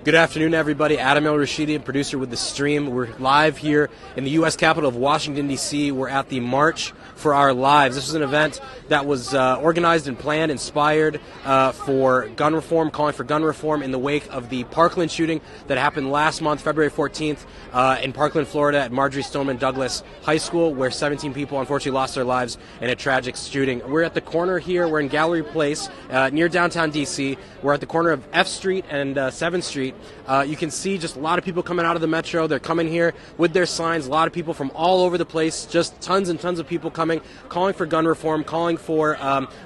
Good afternoon, everybody. Adam El-Rashidi, producer with The Stream. We're live here in the U.S. capital of Washington, D.C. We're at the March for Our Lives. This was an event that was organized and planned, inspired for gun reform, calling for gun reform in the wake of the Parkland shooting that happened last month, February 14th, in Parkland, Florida, at Marjorie Stoneman Douglas High School, where 17 people unfortunately lost their lives in a tragic shooting. We're at the corner here. We're in Gallery Place, near downtown D.C. We're at the corner of F Street and 7th Street. You can see just a lot of people coming out of the metro. They're coming here with their signs. A lot of people from all over the place, just tons and tons of people coming, calling for gun reform, calling for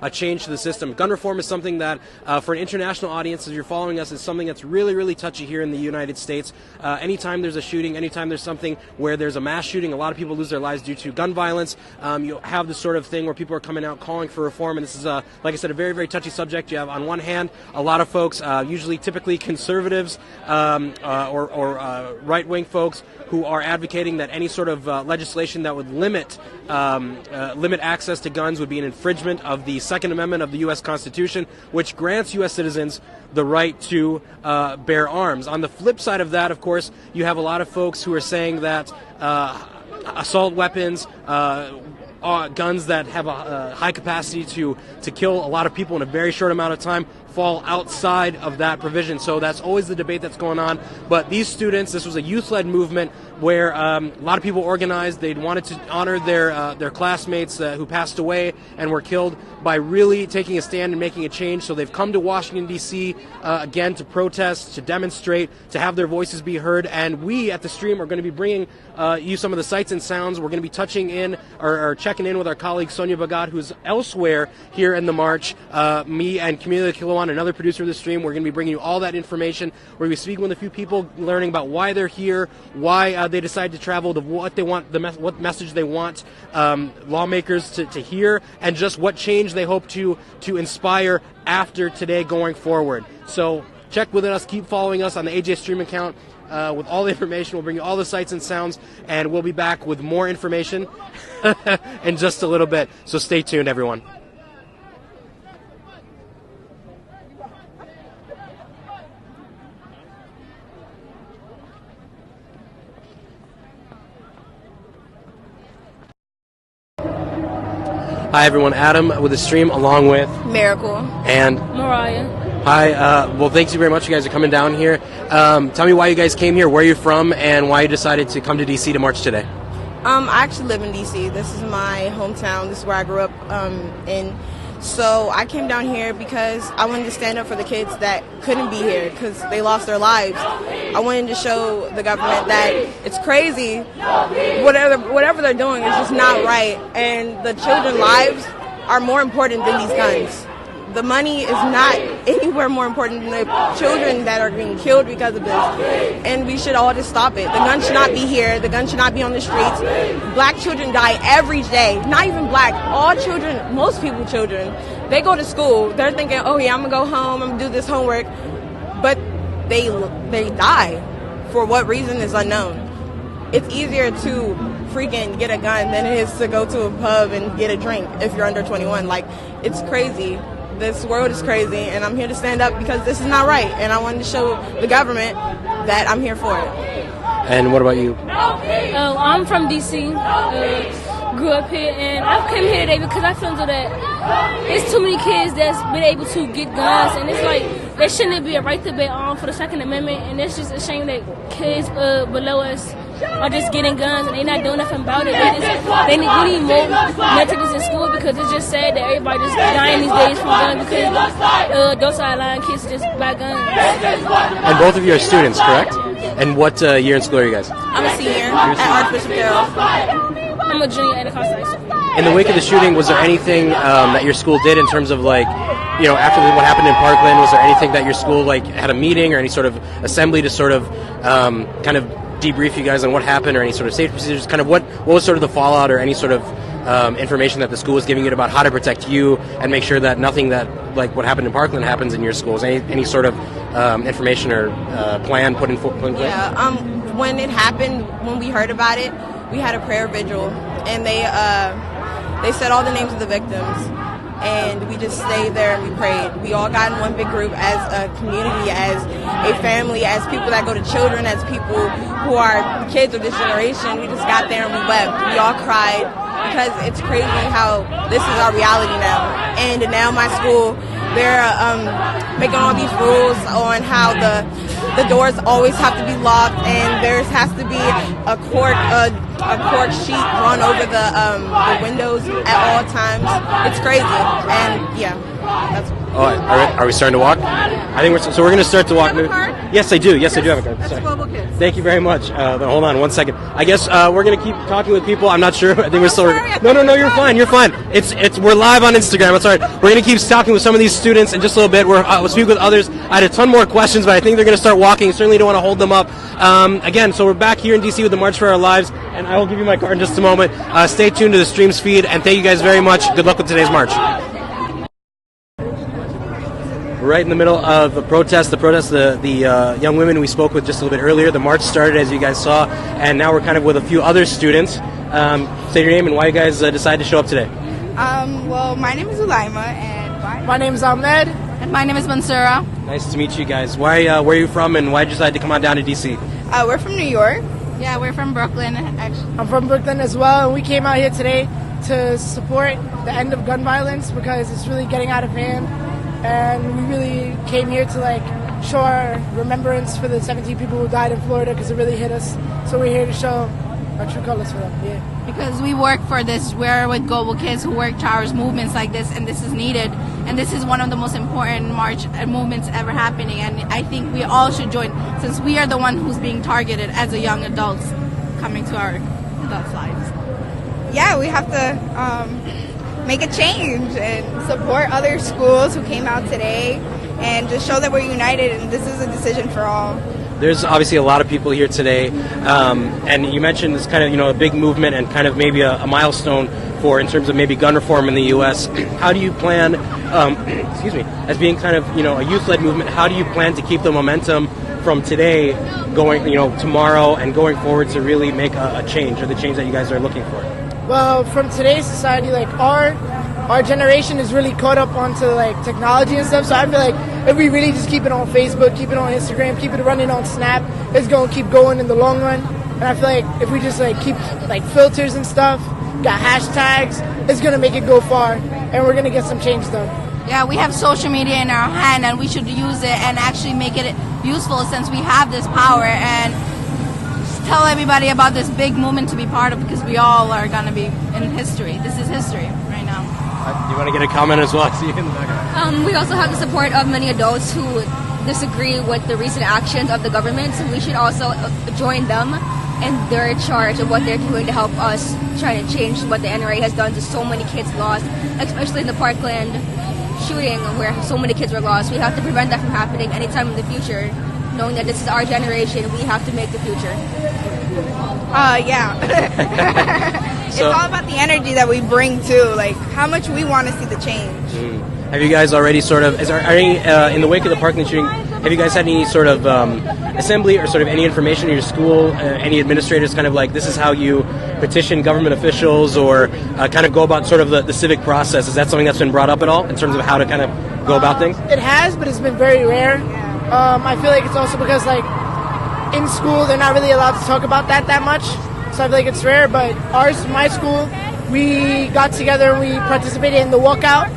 a change to the system. Gun reform is something that, for an international audience, as you're following us, is something that's really, really touchy here in the United States. Anytime there's a shooting, anytime there's something where there's a mass shooting, a lot of people lose their lives due to gun violence. You have this sort of thing where people are coming out calling for reform, and this is, like I said, a very, very touchy subject. You have, on one hand, a lot of folks, typically conservatives, or right-wing folks who are advocating that any sort of legislation that would limit access to guns would be an infringement of the Second Amendment of the U.S. Constitution, which grants U.S. citizens the right to bear arms. On the flip side of that, of course, you have a lot of folks who are saying that assault weapons, guns that have a high capacity to kill a lot of people in a very short amount of time, fall outside of that provision. So that's always the debate that's going on. But these students, this was a youth-led movement where a lot of people organized. They wanted to honor their classmates who passed away and were killed by really taking a stand and making a change. So they've come to Washington, D.C. Again to protest, to demonstrate, to have their voices be heard. And we at The Stream are going to be bringing you some of the sights and sounds. We're going to be touching in or checking in with our colleague Sonia Bagat, who's elsewhere here in the march. Me and Camila Kilawan, another producer of The Stream, we're going to be bringing you all that information. We're going to be speaking with a few people, learning about why they're here, why they decide to travel, what they want, what message they want lawmakers to hear, and just what change they hope to inspire after today going forward. So check with us, keep following us on the AJ Stream account with all the information. We'll bring you all the sights and sounds, and we'll be back with more information in just a little bit. So stay tuned, everyone. Hi, everyone. Adam with The Stream, along with Miracle and Mariah. Hi. Well, thank you very much. You guys are coming down here. Tell me why you guys came here, where you're from, and why you decided to come to D.C. to march today. I actually live in D.C. This is my hometown. This is where I grew up in. So I came down here because I wanted to stand up for the kids that couldn't be here because they lost their lives. I wanted to show the government that it's crazy. Whatever they're doing is just not right. And the children's lives are more important than these guns. The money is not anywhere more important than the children that are being killed because of this. And we should all just stop it. The gun should not be here. The gun should not be on the streets. Black children die every day. Not even black. All children, most people children, they go to school. They're thinking, oh yeah, I'm going to go home. I'm going to do this homework. But they die. For what reason is unknown. It's easier to freaking get a gun than it is to go to a pub and get a drink if you're under 21. Like, it's crazy. This world is crazy, and I'm here to stand up because this is not right, and I wanted to show the government that I'm here for it. And what about you? I'm from D.C., grew up here, and I came here today because I feel that it's too many kids that's been able to get guns, and it's like there shouldn't be a right to bear arms for the Second Amendment, and it's just a shame that kids below us are just getting guns and they're not doing nothing about it. We need more methods in school because it's just sad that everybody just dying these days from guns because those sideline kids just buy guns. And both of you are students, correct? And what year in school are you guys? I'm a senior at Archbishop Carroll. I'm a junior at the Costa High School. In the wake of the shooting, was there anything that your school did in terms of after what happened in Parkland, was there anything that your school had a meeting or any sort of assembly to sort of kind of debrief you guys on what happened or any sort of safety procedures? Kind of what was sort of the fallout or any sort of information that the school was giving you about how to protect you and make sure that nothing that like what happened in Parkland happens in your schools? Any sort of information or plan put in place? Yeah. When it happened, when we heard about it, we had a prayer vigil, and they said all the names of the victims. and we just stayed there and we prayed. We all got in one big group as a community, as a family, as people that go to children, as people who are kids of this generation. We just got there and we wept. We all cried because it's crazy how this is our reality now. And now my school, they're making all these rules on how the doors always have to be locked, and there has to be a cork sheet drawn over the windows at all times. It's crazy, and yeah, that's. All right, are we starting to walk? I think we're going to start to walk. Yes, I do. Yes, I do have a card. Sorry. Global Kids. Thank you very much. Hold on 1 second. I guess we're going to keep talking with people. I'm not sure. I think we're still. No. You're fine. You're fine. We're live on Instagram. It's all right. We're going to keep talking with some of these students in just a little bit. We'll speak with others. I had a ton more questions, but I think they're going to start walking. Certainly don't want to hold them up. Again, so we're back here in DC with the March for Our Lives, and I will give you my card in just a moment. Stay tuned to the stream's feed, and thank you guys very much. Good luck with today's march. Right in the middle of the protest, the young women we spoke with just a little bit earlier. The march started, as you guys saw, and now we're kind of with a few other students. Say your name and why you guys decided to show up today. Well, my name is Ulaima, and my name is Ahmed, and my name is Mansura. Nice to meet you guys. Where are you from, and why did you decide to come on down to DC? We're from New York. Yeah, we're from Brooklyn, actually. I'm from Brooklyn as well, and we came out here today to support the end of gun violence because it's really getting out of hand. And we really came here to show our remembrance for the 17 people who died in Florida because it really hit us. So we're here to show our true colors for them. Yeah. Because we work for this. We're with Global Kids who work towards movements like this, and this is needed. And this is one of the most important march movements ever happening. And I think we all should join, since we are the one who's being targeted as a young adults coming to our adult lives. Yeah, we have to make a change and support other schools who came out today and just show that we're united and this is a decision for all. There's obviously a lot of people here today, and you mentioned this kind of, a big movement and kind of maybe a milestone in terms of maybe gun reform in the U.S. How do you plan, as being kind of, a youth-led movement, how do you plan to keep the momentum from today going, tomorrow and going forward to really make a change, or the change that you guys are looking for? Well, from today's society, our generation is really caught up onto technology and stuff. So I feel like if we really just keep it on Facebook, keep it on Instagram, keep it running on Snap, it's gonna keep going in the long run. And I feel like if we just keep filters and stuff, got hashtags, it's gonna make it go far, and we're gonna get some change done. Yeah, we have social media in our hand, and we should use it and actually make it useful since we have this power, and tell everybody about this big movement to be part of, because we all are going to be in history. This is history right now. Do you want to get a comment as well? See you in the background. We also have the support of many adults who disagree with the recent actions of the government, so we should also join them in their charge of what they're doing to help us try to change what the NRA has done to so many kids lost, especially in the Parkland shooting where so many kids were lost. We have to prevent that from happening anytime in the future. Knowing that this is our generation, we have to make the future. Yeah. It's all about the energy that we bring too, how much we want to see the change. Have you guys already in the wake of the Parkland shooting, have you guys had any sort of assembly or sort of any information in your school, any administrators kind of this is how you petition government officials or kind of go about sort of the civic process? Is that something that's been brought up at all in terms of how to kind of go about things? It has, but it's been very rare. I feel like it's also because in school they're not really allowed to talk about that much, so I feel like it's rare. But my school, we got together and we participated in the walkout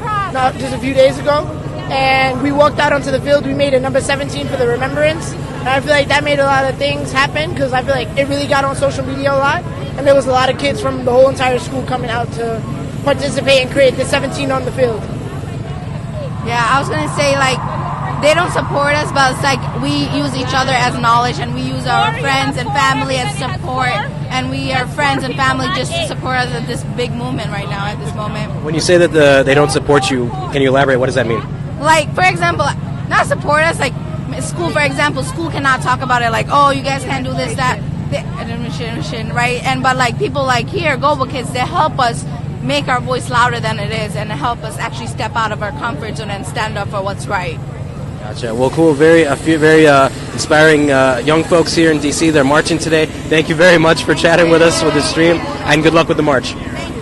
just a few days ago, and we walked out onto the field. We made a number 17 for the remembrance, and I feel like that made a lot of things happen because I feel like it really got on social media a lot, and there was a lot of kids from the whole entire school coming out to participate and create the 17 on the field. Yeah, I was gonna say they don't support us, but it's we use each other as knowledge, and we use our friends and family as support, and we are friends and family just to support us at this big movement right now, at this moment. When you say that they don't support you, can you elaborate? What does that mean? For example, not support us, school, for example, school cannot talk about it oh, you guys can't do this, that, right? But people here, Global Kids, they help us make our voice louder than it is and help us actually step out of our comfort zone and stand up for what's right. Gotcha. Well, cool. Very inspiring young folks here in DC. They're marching today. Thank you very much for chatting with us with this stream, and good luck with the march. Thank you.